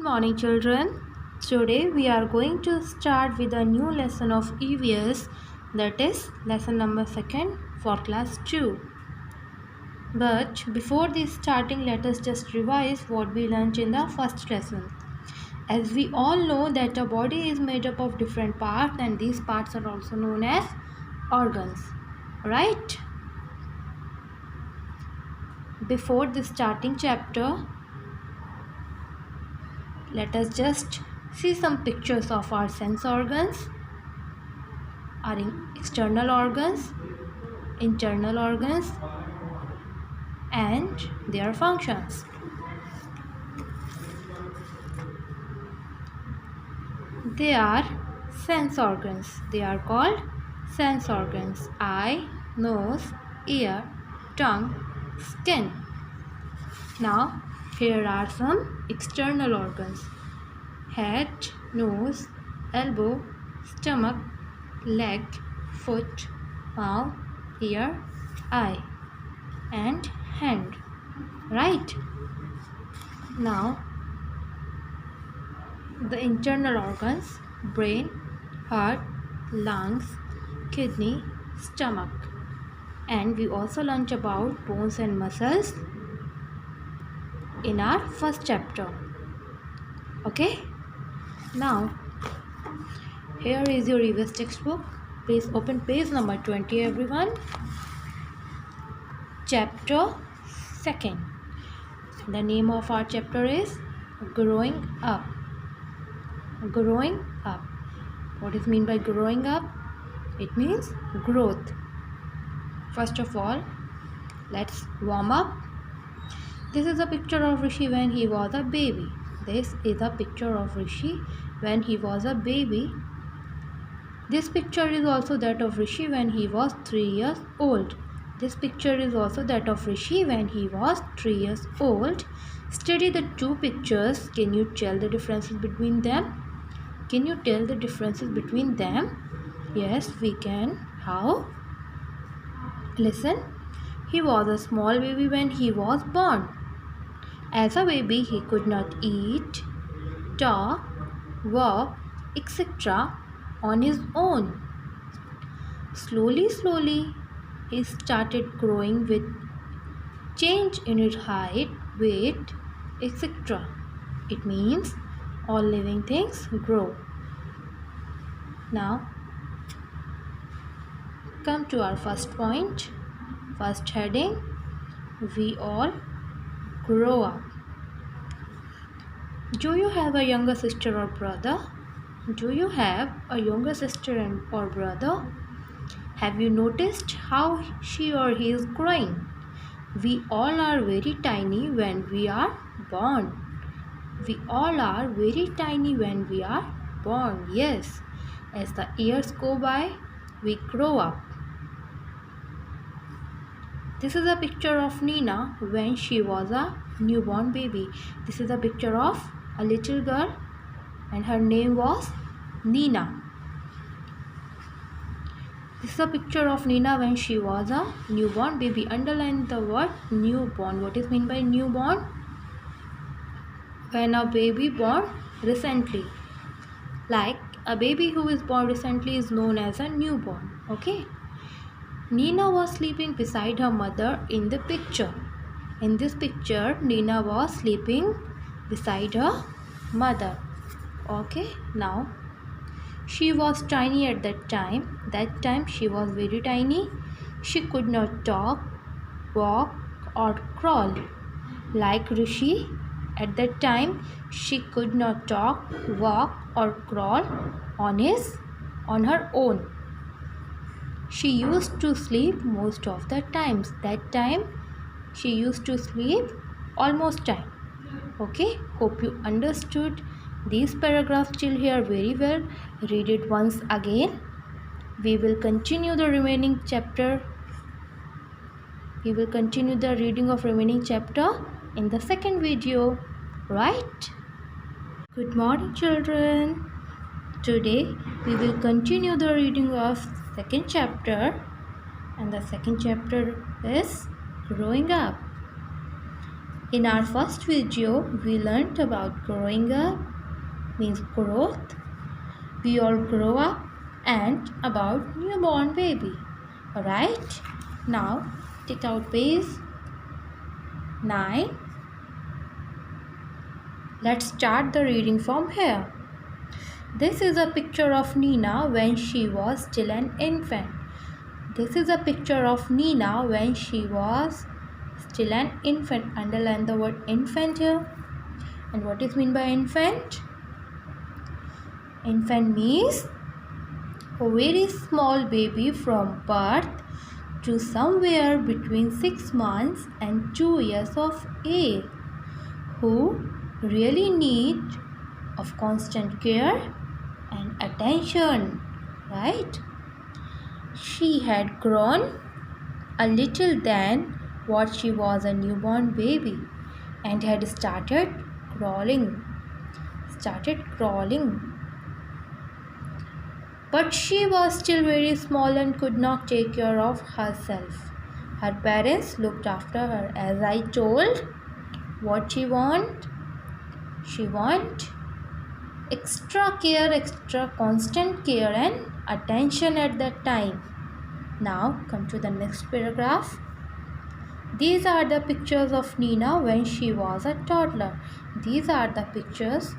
morning, children. Today we are going to start with a new lesson of EVS, that is lesson number 2 for class 2. But before this starting, let us just revise what we learned in the first lesson. As we all know that a body is made up of different parts, and these parts are also known as organs, right? Before the starting chapter, let us just see some pictures of our sense organs, our external organs, internal organs, and their functions. They are sense organs. They are called sense organs: eye, nose, ear, tongue, skin. Now, here are some external organs: head, nose, elbow, stomach, leg, foot, mouth, ear, eye, and hand. Right? Now, the internal organs: brain, heart, lungs, kidney, stomach. And we also learnt about bones and muscles in our first chapter. Okay? Now, here is your EVS textbook. Please open page number 20, everyone. Chapter 2. The name of our chapter is Growing Up. Growing up. What is meant by growing up? It means growth. First of all, let's warm up. This is a picture of Rishi when he was a baby. This is a picture of Rishi when he was a baby. This picture is also that of Rishi when he was 3 years old. This picture is also that of Rishi when he was 3 years old. Study the two pictures. Can you tell the differences between them? Can you tell the differences between them? Yes, we can. How? Listen. He was a small baby when he was born. As a baby, he could not eat, talk, walk, etc. on his own. Slowly, he started growing with change in his height, weight, etc. It means all living things grow. Now, come to our first point. First heading: we all grow up. Do you have a younger sister or brother? Do you have a younger sister or brother? Have you noticed how she or he is growing? We all are very tiny when we are born. We all are very tiny when we are born. Yes, as the years go by, we grow up. This is a picture of Nina when she was a newborn baby. This is a picture of a little girl and her name was Nina. This is a picture of Nina when she was a newborn baby. Underline the word newborn. What is meant by newborn? When a baby born recently. Like a baby who is born recently is known as a newborn. Okay? Nina was sleeping beside her mother in the picture. In this picture, Nina was sleeping beside her mother. Okay, now she was tiny at that time. That time she was very tiny. She could not talk, walk, or crawl. Like Rishi, at that time she could not talk, walk, or crawl on her own. She used to sleep most of the times. That time she used to sleep almost time. Okay, hope you understood these paragraphs till here very well. Read it once again. We will continue the remaining chapter. We will continue the reading of remaining chapter in the second video. Right? Good morning, children. Today we will continue the reading of second chapter, and the second chapter is growing up. In our first video, we learned about growing up means growth. We all grow up and about newborn baby. Alright? Now take out page 9. Let's start the reading from here. This is a picture of Nina when she was still an infant. This is a picture of Nina when she was still an infant. Underline the word infant here. And what is meant by infant? Infant means a very small baby from birth to somewhere between 6 months and 2 years of age, who really need of constant care and attention, right? She had grown a little than what she was a newborn baby and had started crawling. But she was still very small and could not take care of herself. Her parents looked after her. As I told, what she want? She want extra care, extra constant care and attention at that time. Now come to the next paragraph. These are the pictures of Nina when she was a toddler. These are the pictures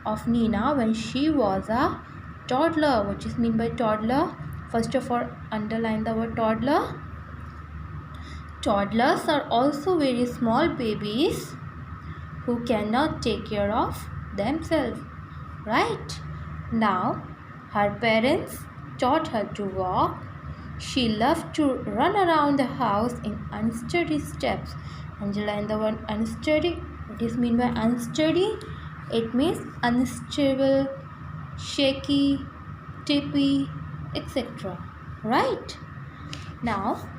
of Nina when she was a toddler. What is mean by toddler? First of all, underline the word toddler. Toddlers are also very small babies who cannot take care of themselves. Right? Now, her parents taught her to walk. She loved to run around the house in unsteady steps. Underline the word unsteady. What is mean by unsteady? It means unstable, shaky, tippy, etc. Right? Now,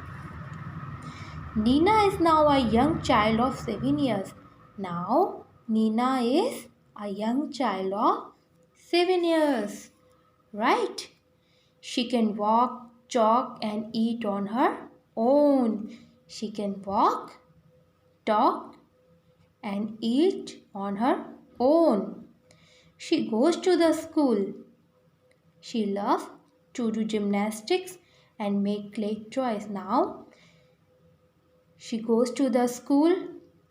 Nina is now a young child of 7 years. Now, Nina is a young child of 7 years. Right? She can walk, talk and eat on her own. She can walk, talk and eat on her own. She goes to the school. She loves to do gymnastics and make clay toys. Now, she goes to the school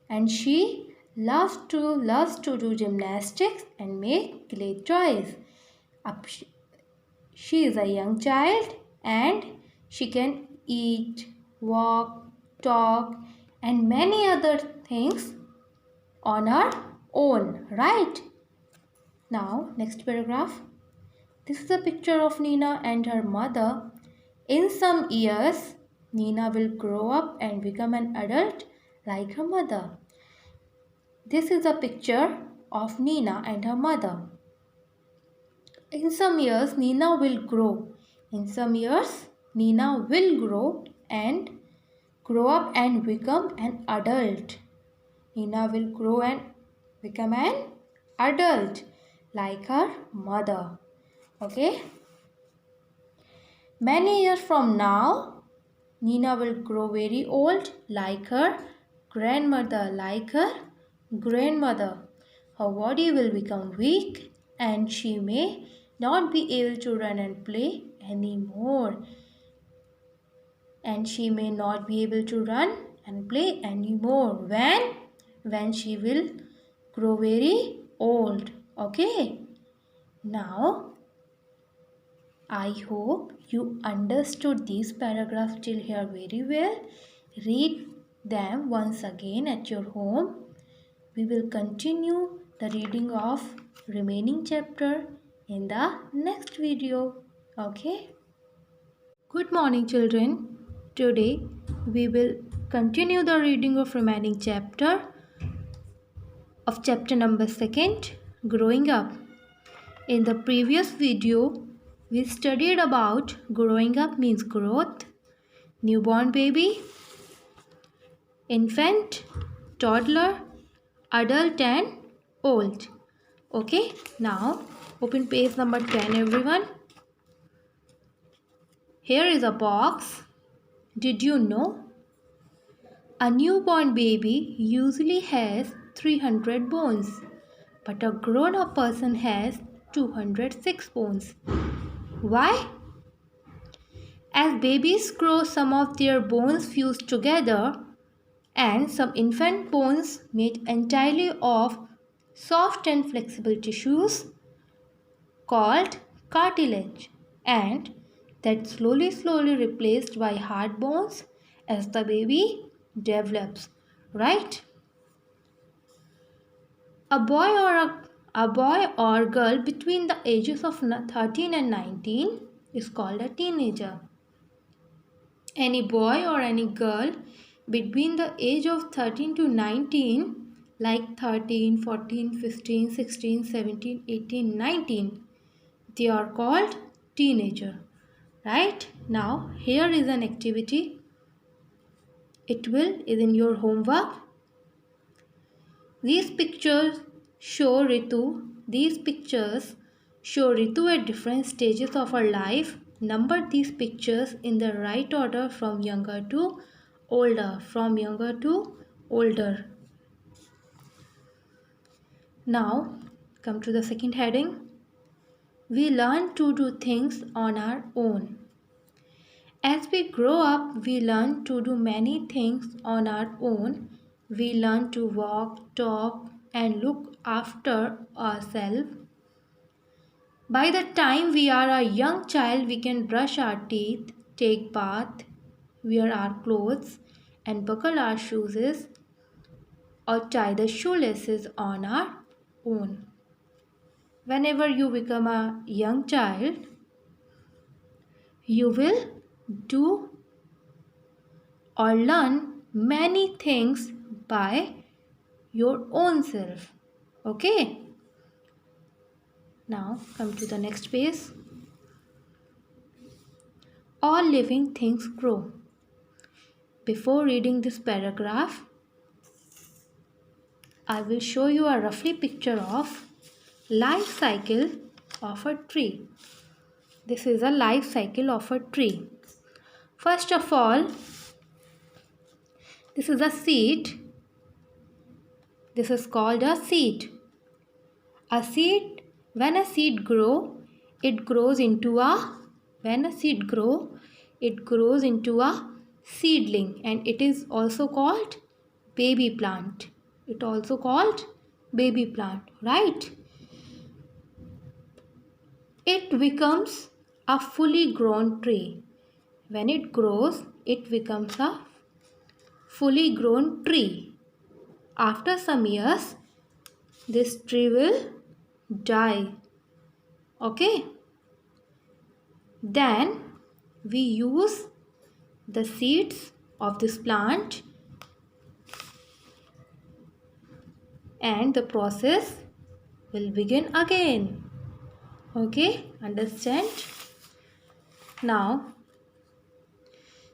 and she loves to do gymnastics and make clay toys. She is a young child and she can eat, walk, talk and many other things on her own, right? Now, next paragraph. This is a picture of Nina and her mother. In some years, Nina will grow up and become an adult like her mother. This is a picture of Nina and her mother. In some years, Nina will grow. In some years, Nina will grow up and become an adult. Nina will grow and become an adult like her mother. Okay? Many years from now, Nina will grow very old like her grandmother. Her body will become weak and she may not be able to run and play anymore. When she will grow very old. Okay? Now, I hope you understood these paragraphs till here very well. Read them once again at your home. We will continue the reading of remaining chapter in the next video. Okay? Good morning, children. Today we will continue the reading of remaining chapter of chapter number 2, Growing Up. In the previous video, we studied about growing up means growth, newborn baby, infant, toddler, adult and old. Okay, now open page number 10 everyone. Here is a box. Did you know A newborn baby usually has 300 bones, but a grown up person has 206 bones. Why? As babies grow, some of their bones fuse together, and some infant bones made entirely of soft and flexible tissues called cartilage, and that slowly replaced by hard bones as the baby develops, right? A boy or girl between the ages of 13 and 19 is called a teenager. Any boy or any girl between the age of 13 to 19, like 13, 14, 15, 16, 17, 18, 19, they are called teenager. Right? Now here is an activity. It is in your homework. These pictures show Ritu. These pictures show Ritu at different stages of her life. Number these pictures in the right order from younger to older. From younger to older. Now come to the second heading. We learn to do things on our own. As we grow up, we learn to do many things on our own. We learn to walk, talk, and look after ourselves. By the time we are a young child, we can brush our teeth, take bath, wear our clothes, and buckle our shoes or tie the shoelaces on our own. Whenever you become a young child, you will do or learn many things by your own self. Okay? Now come to the next page. All living things grow. Before reading this paragraph, I will show you a roughly picture of life cycle of a tree. This is a life cycle of a tree. First of all, this is a seed. This is called a seed. A seed, when a seed grow, it grows into a seedling, and it is also called baby plant. Right? It becomes a fully grown tree. When it grows, it becomes a fully grown tree. After some years, this tree will die. Okay? Then we use the seeds of this plant and the process will begin again. Okay? Understand? Now,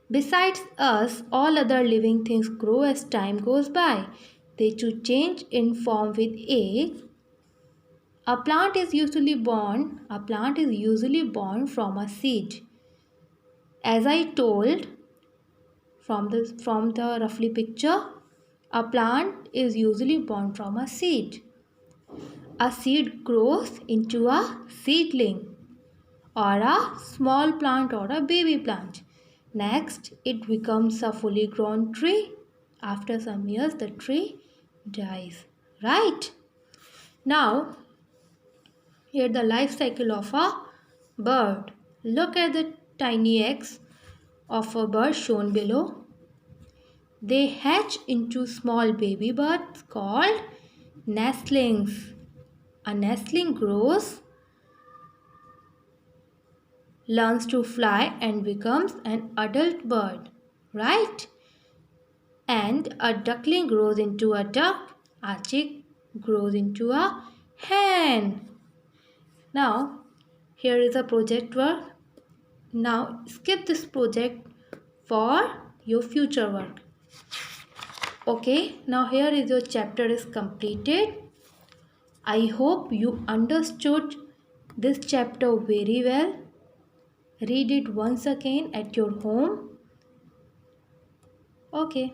besides us, all other living things grow as time goes by. They too change in form with age. A plant is usually born from a seed. As I told from the roughly picture, a plant is usually born from a seed. A seed grows into a seedling or a small plant or a baby plant. Next, it becomes a fully grown tree. After some years, the tree dies. Right? Now, here the life cycle of a bird. Look at the tiny eggs of a bird shown below. They hatch into small baby birds called nestlings. A nestling grows, learns to fly and becomes an adult bird, right? And a duckling grows into a duck, a chick grows into a hen. Now, here is a project work. Now, skip this project for your future work. Okay, now here is your chapter is completed. I hope you understood this chapter very well. Read it once again at your home. Okay.